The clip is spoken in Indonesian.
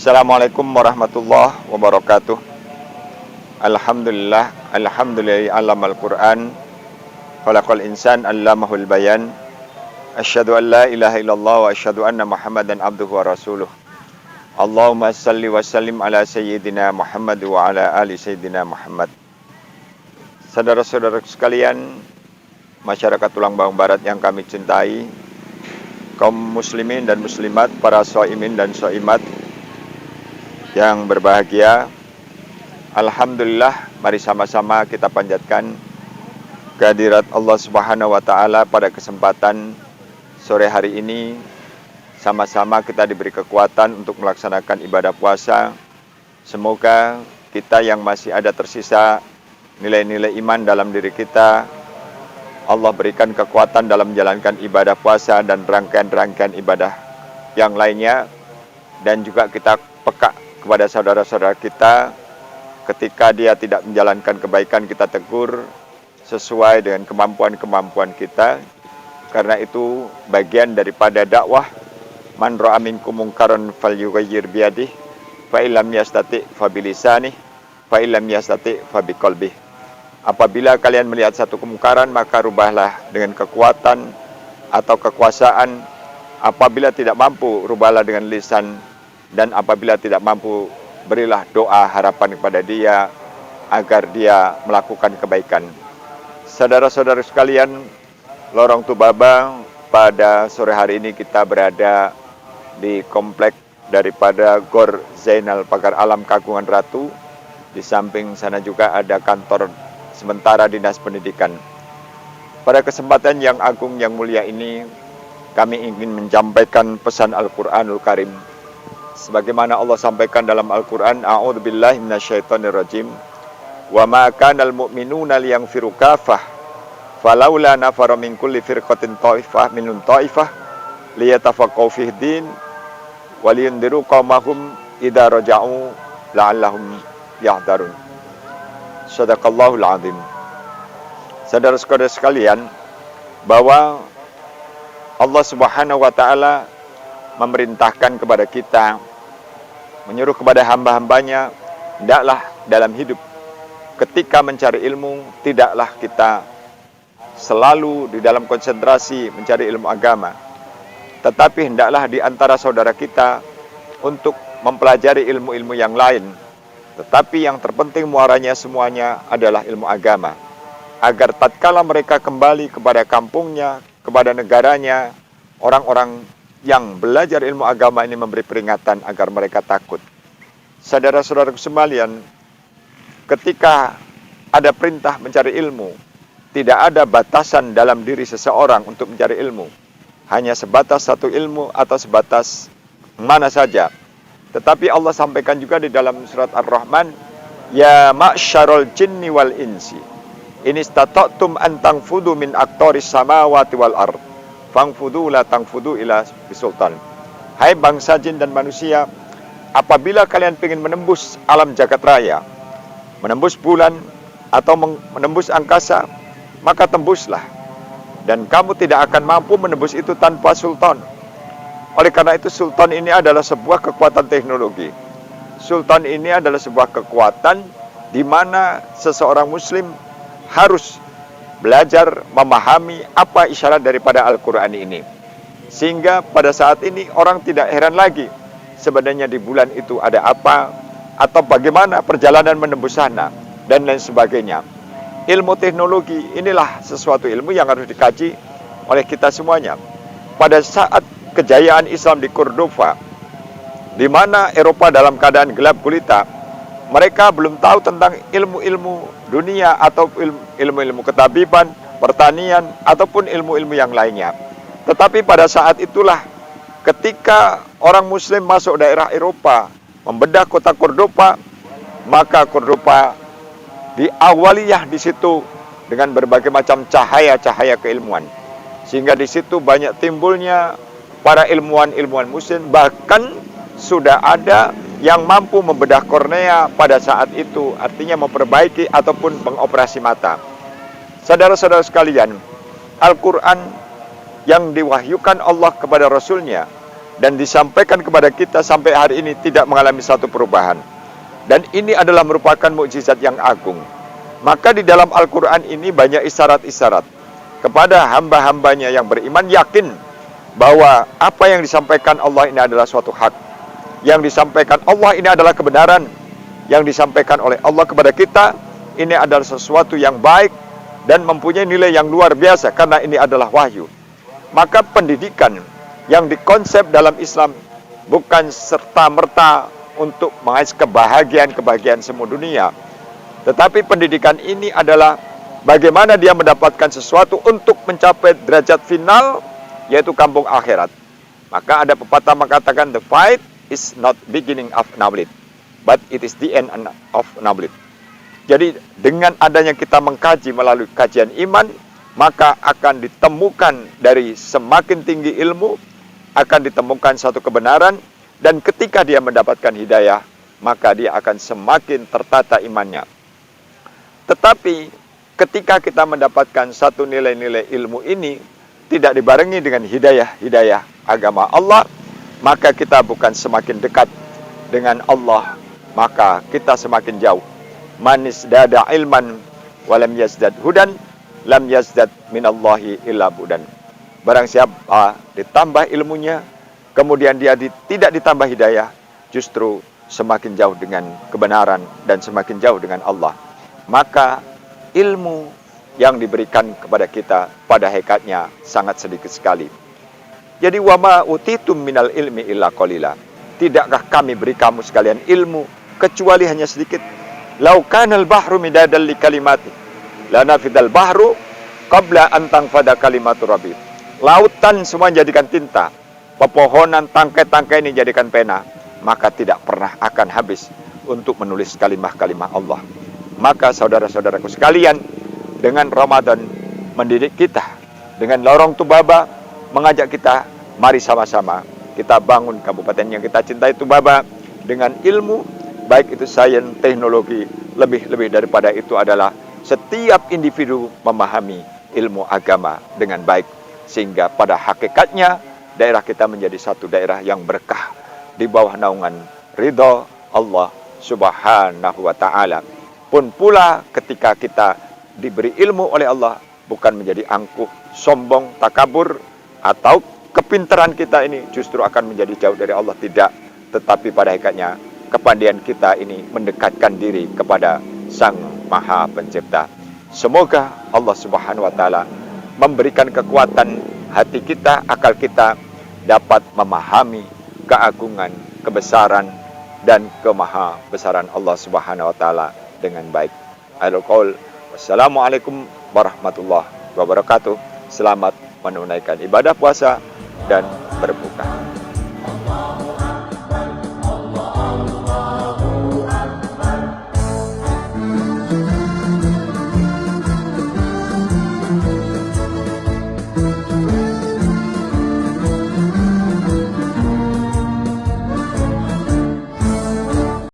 Assalamualaikum warahmatullahi wabarakatuh. Alhamdulillah alamal Qur'an, khalaqal insan allamahul bayan. Asyhadu an la ilaha illallah wa asyhadu anna Muhammadan abduhu wa rasuluh. Allahumma salli wa sallim ala sayyidina Muhammad wa ala ali sayyidina Muhammad. Saudara-saudara sekalian, masyarakat Tulang Bawang Barat yang kami cintai, kaum muslimin dan muslimat, para shaimin dan shaimat yang berbahagia, alhamdulillah, mari sama-sama kita panjatkan kehadirat Allah Subhanahu wa taala pada kesempatan sore hari ini. Sama-sama kita diberi kekuatan untuk melaksanakan ibadah puasa. Semoga kita yang masih ada tersisa nilai-nilai iman dalam diri kita, Allah berikan kekuatan dalam menjalankan ibadah puasa dan rangkaian-rangkaian ibadah yang lainnya. Dan juga kita peka kepada saudara-saudara kita, ketika dia tidak menjalankan kebaikan, kita tegur sesuai dengan kemampuan-kemampuan kita. Karena itu bagian daripada dakwah. Man ra'a minkum munkaran falyughayyir biyadihi, fa illam yastati' fa bilisanihi, fa illam yastati' fa biqalbihi. Apabila kalian melihat satu kemungkaran, maka rubahlah dengan kekuatan atau kekuasaan. Apabila tidak mampu, rubahlah dengan lisan. Dan apabila tidak mampu, berilah doa harapan kepada dia agar dia melakukan kebaikan. Saudara-saudara sekalian, Lorong Tubaba, pada sore hari ini kita berada di komplek daripada Gor Zainal Pagar Alam Kagungan Ratu. Di samping sana juga ada kantor sementara Dinas Pendidikan. Pada kesempatan yang agung yang mulia ini, kami ingin menyampaikan pesan Al-Quranul Karim. Sebagaimana Allah sampaikan dalam Al-Quran, A'udzubillahi minasyaitonirrajim, wa ma kanal mu'minuna liyanfiru kafah, falaula nafara min kulli firqatin ta'ifah minhum ta'ifah liyatafaqahu fid din wa liyundiru qaumahum idza raja'u la'allahum yahdharun. Shadaqallahul azim. Saudara-saudara sekalian, bahwa Allah Subhanahu wa taala memerintahkan kepada kita, menyuruh kepada hamba-hambanya, hendaklah dalam hidup ketika mencari ilmu, tidaklah kita selalu di dalam konsentrasi mencari ilmu agama, tetapi hendaklah di antara saudara kita untuk mempelajari ilmu-ilmu yang lain. Tetapi yang terpenting muaranya semuanya adalah ilmu agama, agar tatkala mereka kembali kepada kampungnya, kepada negaranya, orang-orang yang belajar ilmu agama ini memberi peringatan agar mereka takut. Saudara-saudara sekalian, ketika ada perintah mencari ilmu, tidak ada batasan dalam diri seseorang untuk mencari ilmu. Hanya sebatas satu ilmu atau sebatas mana saja. Tetapi Allah sampaikan juga di dalam surat Ar-Rahman, ya ma'syarul jinni wal insi, in istata'tum an tanfudu min aqtaris samawati wal ard, fangfudu la tangfudu ila bisultan. Hai bangsa jin dan manusia, apabila kalian ingin menembus alam jagat raya, menembus bulan atau menembus angkasa, maka tembuslah. Dan kamu tidak akan mampu menembus itu tanpa sultan. Oleh karena itu, sultan ini adalah sebuah kekuatan teknologi. Sultan ini adalah sebuah kekuatan di mana seseorang muslim harus belajar memahami apa isyarat daripada Al-Quran ini. Sehingga pada saat ini orang tidak heran lagi sebenarnya di bulan itu ada apa, atau bagaimana perjalanan menembus sana, dan lain sebagainya. Ilmu teknologi inilah sesuatu ilmu yang harus dikaji oleh kita semuanya. Pada saat kejayaan Islam di Cordova, di mana Eropa dalam keadaan gelap gulita, mereka belum tahu tentang ilmu-ilmu dunia atau ilmu-ilmu ketabiban, pertanian, ataupun ilmu-ilmu yang lainnya. Tetapi pada saat itulah ketika orang muslim masuk daerah Eropa, membedah kota Cordova, maka Cordova diawaliyah di situ dengan berbagai macam cahaya-cahaya keilmuan. Sehingga di situ banyak timbulnya para ilmuwan-ilmuwan muslim, bahkan sudah ada yang mampu membedah kornea pada saat itu, artinya memperbaiki ataupun mengoperasi mata. Saudara-saudara sekalian, Al-Quran yang diwahyukan Allah kepada Rasulnya dan disampaikan kepada kita sampai hari ini tidak mengalami satu perubahan. Dan ini adalah merupakan mukjizat yang agung. Maka di dalam Al-Quran ini banyak isyarat-isyarat kepada hamba-hambanya yang beriman yakin bahwa apa yang disampaikan Allah ini adalah suatu hak. Yang disampaikan Allah ini adalah kebenaran. Yang disampaikan oleh Allah kepada kita ini adalah sesuatu yang baik dan mempunyai nilai yang luar biasa karena ini adalah wahyu. Maka pendidikan yang dikonsep dalam Islam bukan serta-merta untuk mengais kebahagiaan semua dunia. Tetapi pendidikan ini adalah bagaimana dia mendapatkan sesuatu untuk mencapai derajat final, yaitu kampung akhirat. Maka ada pepatah mengatakan, the fight is not beginning of knowledge, but it is the end of knowledge. Jadi dengan adanya kita mengkaji melalui kajian iman, maka akan ditemukan dari semakin tinggi ilmu, akan ditemukan satu kebenaran, dan ketika dia mendapatkan hidayah, maka dia akan semakin tertata imannya. Tetapi ketika kita mendapatkan satu nilai-nilai ilmu ini tidak dibarengi dengan hidayah agama Allah, maka kita bukan semakin dekat dengan Allah, maka kita semakin jauh. Manis dada ilman walam yazdad hudan lam yazdad minallahi illa budan. Barang siapa ditambah ilmunya, kemudian dia tidak ditambah hidayah, justru semakin jauh dengan kebenaran dan semakin jauh dengan Allah. Maka ilmu yang diberikan kepada kita pada hakikatnya sangat sedikit sekali. Jadi wama utitum minal ilmi illa qalila. Tidakkah kami beri kamu sekalian ilmu kecuali hanya sedikit? Lau kanal bahru midadal li kalimati lanafidal bahru qabla an tanfada kalimatu rabbi. Lautan semua jadikan tinta, pepohonan tangkai-tangkai ini jadikan pena, maka tidak pernah akan habis untuk menulis kalimah-kalimah Allah. Maka saudara-saudaraku sekalian, dengan Ramadan mendidik kita, dengan lorong Tubaba mengajak kita, mari sama-sama kita bangun kabupaten yang kita cintai Tubaba dengan ilmu, baik itu sains, teknologi, lebih daripada itu adalah setiap individu memahami ilmu agama dengan baik, sehingga pada hakikatnya daerah kita menjadi satu daerah yang berkah di bawah naungan ridha Allah Subhanahu wa ta'ala. Pun pula ketika kita diberi ilmu oleh Allah, bukan menjadi angkuh, sombong, takabur, atau kepintaran kita ini justru akan menjadi jauh dari Allah, tidak. Tetapi pada hakikatnya kepandaian kita ini mendekatkan diri kepada Sang Maha Pencipta. Semoga Allah Subhanahu wa ta'ala memberikan kekuatan hati kita, akal kita dapat memahami keagungan, kebesaran, dan kemaha besaran Allah Subhanahu wa ta'ala dengan baik. Akhirul qaul, wassalamualaikum warahmatullahi wabarakatuh. Selamat menunaikan ibadah puasa dan berbuka.